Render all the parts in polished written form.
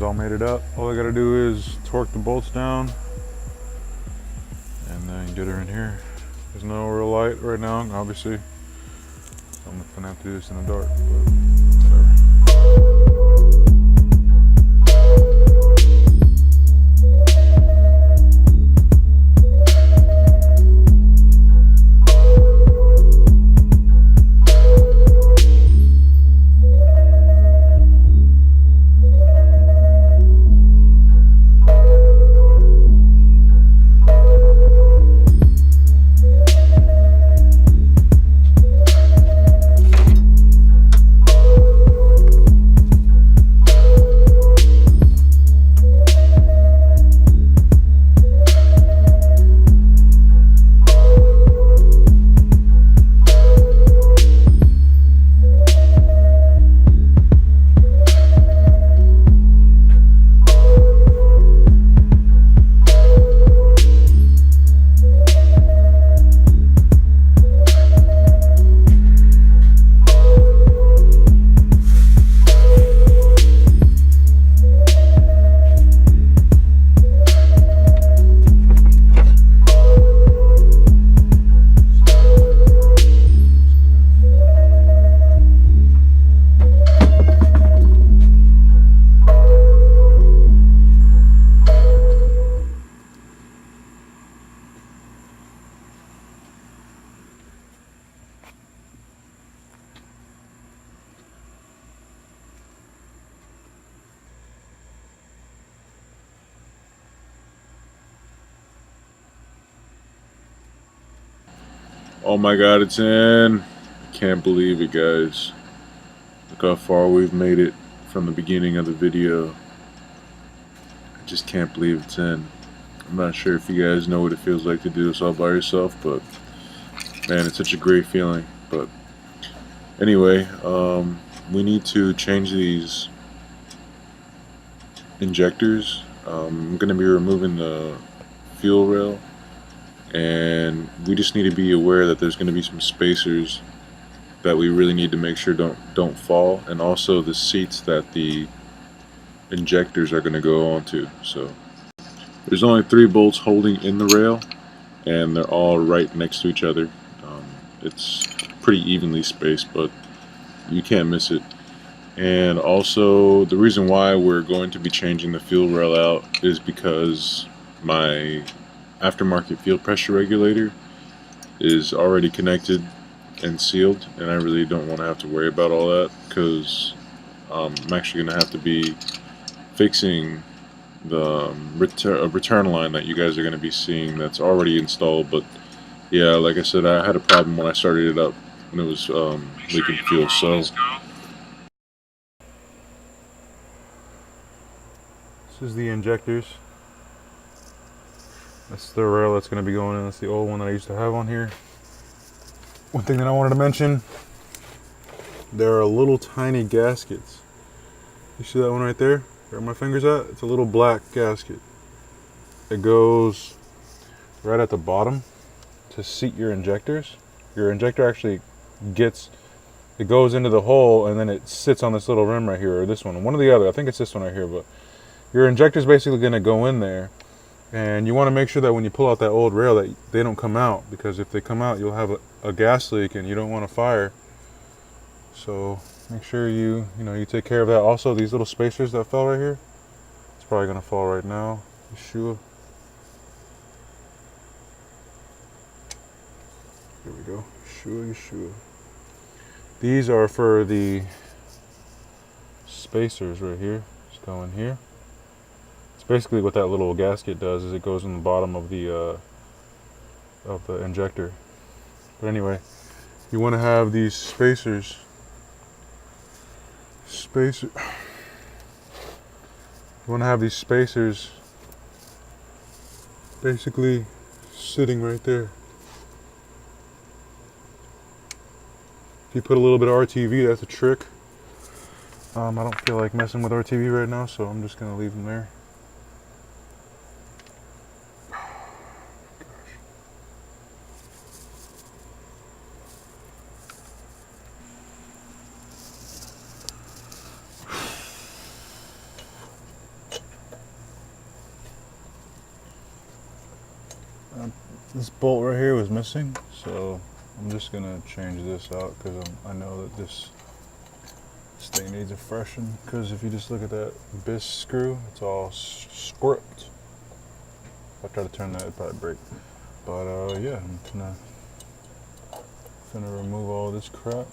All made it up. All I gotta do is torque the bolts down and then get her in here. There's no real light right now, obviously. I'm gonna have to do this in the dark, but whatever. Oh my god, it's in. Can't believe it, guys. Look how far we've made it from the beginning of the video. I just can't believe it's in. I'm not sure if you guys know what it feels like to do this all by yourself, but man, it's such a great feeling. But anyway, we need to change these injectors. I'm going to be removing the fuel rail, and we just need to be aware that there's going to be some spacers that we really need to make sure don't fall, and also the seats that the injectors are going to go onto. So there's only 3 bolts holding in the rail, and they're all right next to each other. It's pretty evenly spaced, but you can't miss it. And also, the reason why we're going to be changing the fuel rail out is because my aftermarket fuel pressure regulator is already connected and sealed, and I really don't want to have to worry about all that, because I'm actually going to have to be fixing the return line that you guys are going to be seeing that's already installed. But yeah, like I said, I had a problem when I started it up and it was leaking fuel. So this is the injectors. That's the rail that's going to be going in. That's the old one that I used to have on here. One thing that I wanted to mention, there are little tiny gaskets. You see that one right there? Where my finger's at? It's a little black gasket. It goes right at the bottom to seat your injectors. Your injector actually it goes into the hole, and then it sits on this little rim right here, or this one or the other. I think it's this one right here. But your injector's basically going to go in there, and you want to make sure that when you pull out that old rail that they don't come out, because if they come out, you'll have a gas leak and you don't want to fire. So make sure you take care of that. Also, these little spacers that fell right here, it's probably going to fall right now. Yeshua. Here we go. Yeshua. These are for the spacers right here. Just go in here. It's basically what that little gasket does is it goes in the bottom of the injector. But anyway, you want to have these spacers. You want to have these spacers basically sitting right there. If you put a little bit of RTV, that's a trick. I don't feel like messing with RTV right now, so I'm just gonna leave them there. This bolt right here was missing, so I'm just gonna change this out because I know that this thing needs a freshen. Because if you just look at that bisque screw, it's all script. If I try to turn that, it'd probably break. But yeah, I'm gonna remove all this crap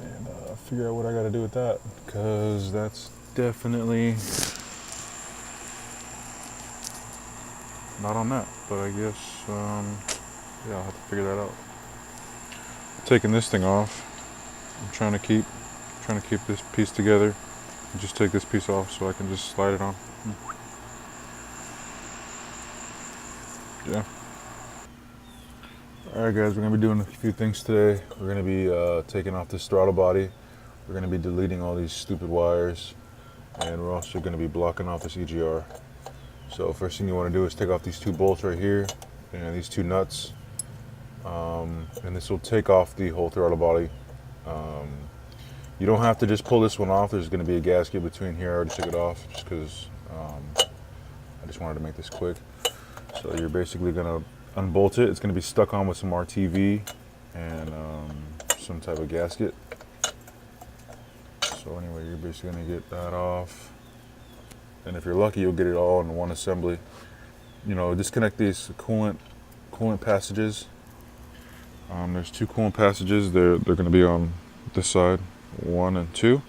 and figure out what I got to do with that, because that's definitely not on that. But I guess yeah, I'll have to figure that out. Taking this thing off. I'm trying to keep this piece together and just take this piece off so I can just slide it on. Yeah. Alright guys, we're going to be doing a few things today. We're going to be taking off this throttle body. We're going to be deleting all these stupid wires. And we're also going to be blocking off this EGR. So first thing you want to do is take off these two bolts right here and these two nuts. And this will take off the whole throttle body. You don't have to just pull this one off. There's going to be a gasket between here. I already took it off just because I just wanted to make this quick. So you're basically going to unbolt it. It's going to be stuck on with some RTV and some type of gasket. So anyway, you're basically going to get that off. And if you're lucky, you'll get it all in one assembly. You know, disconnect these coolant passages. There's two coolant passages. They're going to be on this side, 1 and 2.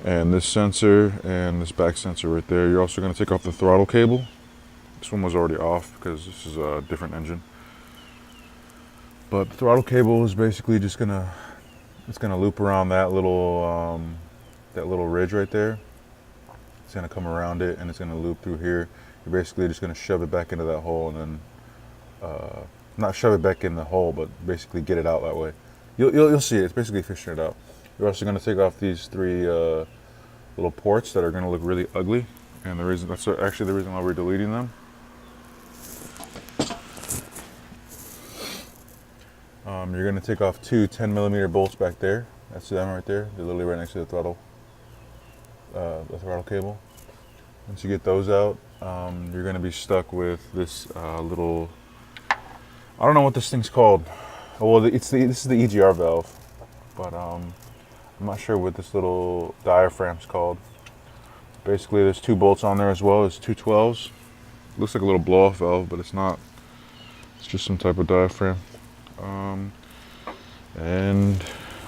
And this sensor and this back sensor right there. You're also going to take off the throttle cable. This one was already off because this is a different engine. But the throttle cable is basically just gonna loop around that little ridge right there. It's gonna come around it and it's gonna loop through here. You're basically just gonna shove it back into that hole and then not shove it back in the hole, but basically get it out that way. You'll see it. It's basically fishing it out. You're also gonna take off these 3 little ports that are gonna look really ugly, and that's actually the reason why we're deleting them. You're going to take off 2 10mm bolts back there. That's them right there. They're literally right next to the throttle cable. Once you get those out, you're going to be stuck with this little, I don't know what this thing's called. Well, this is the EGR valve, but I'm not sure what this little diaphragm's called. Basically, there's 2 bolts on there as well. There's 2 12s. Looks like a little blow-off valve, but it's not. It's just some type of diaphragm. And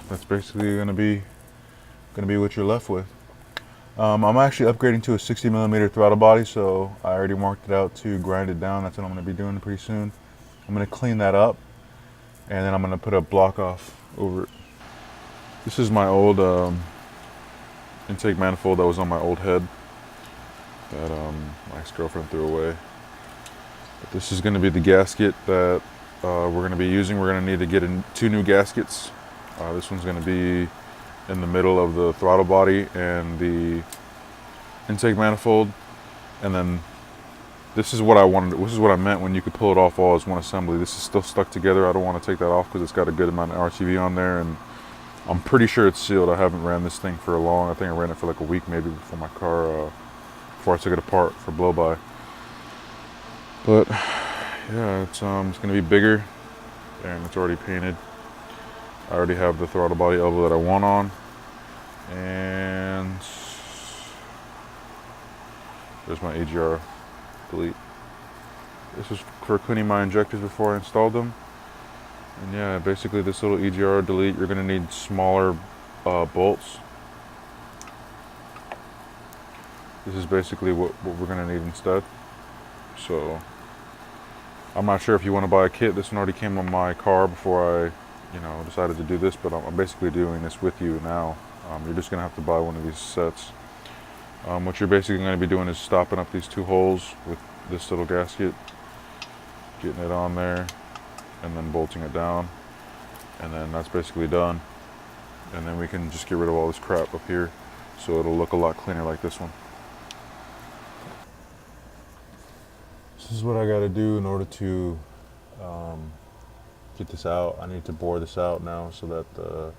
that's basically gonna be what you're left with. I'm actually upgrading to a 60mm throttle body, so I already marked it out to grind it down. That's what I'm gonna be doing pretty soon. I'm gonna clean that up, and then I'm gonna put a block off over it. This is my old intake manifold that was on my old head that my ex-girlfriend threw away. But this is gonna be the gasket that we're going to be using. We're going to need to get 2 new gaskets. This one's going to be in the middle of the throttle body and the intake manifold. And then this is what I wanted. This is what I meant when you could pull it off all as one assembly. This is still stuck together. I don't want to take that off because it's got a good amount of RTV on there, and I'm pretty sure it's sealed. I haven't ran this thing for long. I think I ran it for like a week maybe before my car, before I took it apart for blow by. But yeah, it's going to be bigger, and it's already painted. I already have the throttle body elbow that I want on, and there's my EGR delete. This was for cleaning my injectors before I installed them. And yeah, basically this little EGR delete, you're gonna need smaller bolts. This is basically what we're gonna need instead. So I'm not sure if you want to buy a kit. This one already came on my car before I, decided to do this, but I'm basically doing this with you now. You're just gonna have to buy one of these sets. What you're basically gonna be doing is stopping up these two holes with this little gasket, getting it on there, and then bolting it down. And then that's basically done. And then we can just get rid of all this crap up here, so it'll look a lot cleaner like this one. This is what I gotta do in order to get this out. I need to bore this out now so that the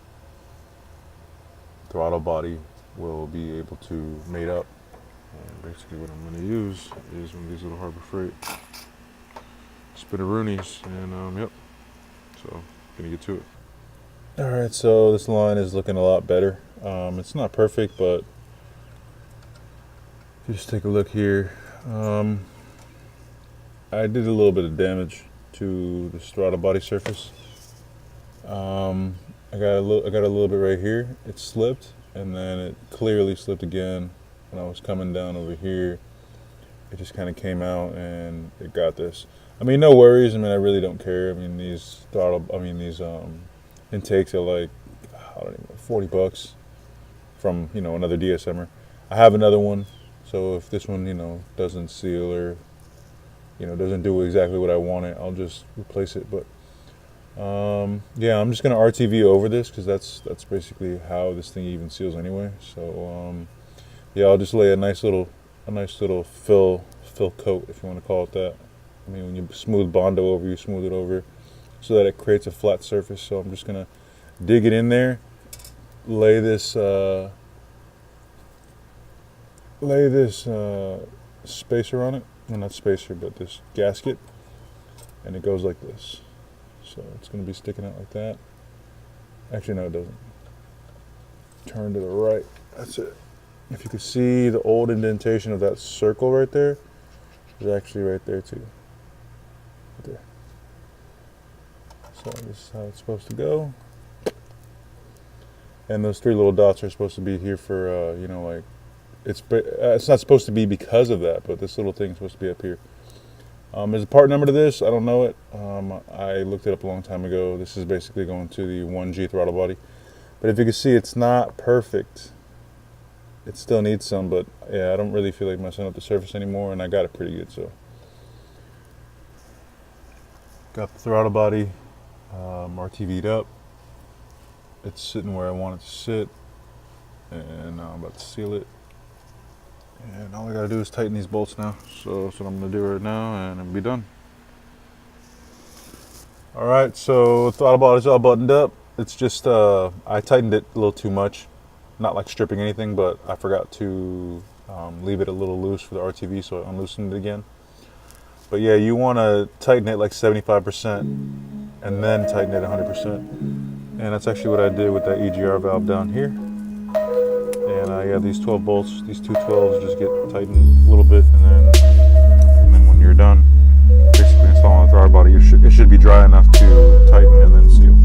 throttle body will be able to mate up. And basically what I'm gonna use is one of these little Harbor Freight spinneroonies, and yep, so gonna get to it. All right, so this line is looking a lot better. It's not perfect, but if you just take a look here, I did a little bit of damage to the throttle body surface. I got a little bit right here. It slipped, and then it clearly slipped again when I was coming down over here. It just kind of came out, and it got this. I mean, no worries. I mean, I really don't care. I mean, these intakes are like, I don't even know, $40 from another DSMer. I have another one, so if this one doesn't seal or doesn't do exactly what I want it, I'll just replace it. But yeah, I'm just gonna RTV over this because that's basically how this thing even seals anyway. So yeah, I'll just lay a nice little fill coat, if you want to call it that. I mean, when you smooth Bondo over, you smooth it over so that it creates a flat surface. So I'm just gonna dig it in there, lay this spacer on it. Well, not spacer, but this gasket, and it goes like this. So it's going to be sticking out like that. Actually, no, it doesn't. Turn to the right. That's it. If you can see the old indentation of that circle right there, is actually right there too. Right there. So this is how it's supposed to go. And those three little dots are supposed to be here for, like, it's not supposed to be because of that, but this little thing is supposed to be up here. There's a part number to this. I don't know it. I looked it up a long time ago. This is basically going to the 1G throttle body. But if you can see, it's not perfect. It still needs some, but yeah, I don't really feel like messing up the surface anymore, and I got it pretty good. So got the throttle body RTV'd up. It's sitting where I want it to sit, and now I'm about to seal it. And all I gotta do is tighten these bolts now. So that's what I'm gonna do right now, and it'll be done. All right, so the throttle body's all buttoned up. It's just, I tightened it a little too much. Not like stripping anything, but I forgot to leave it a little loose for the RTV, so I unloosened it again. But yeah, you wanna tighten it like 75% and then tighten it 100%. And that's actually what I did with that EGR valve down here. And yeah, these 12 bolts, these two 12s just get tightened a little bit, and then when you're done basically installing the throttle body, it should be dry enough to tighten and then seal.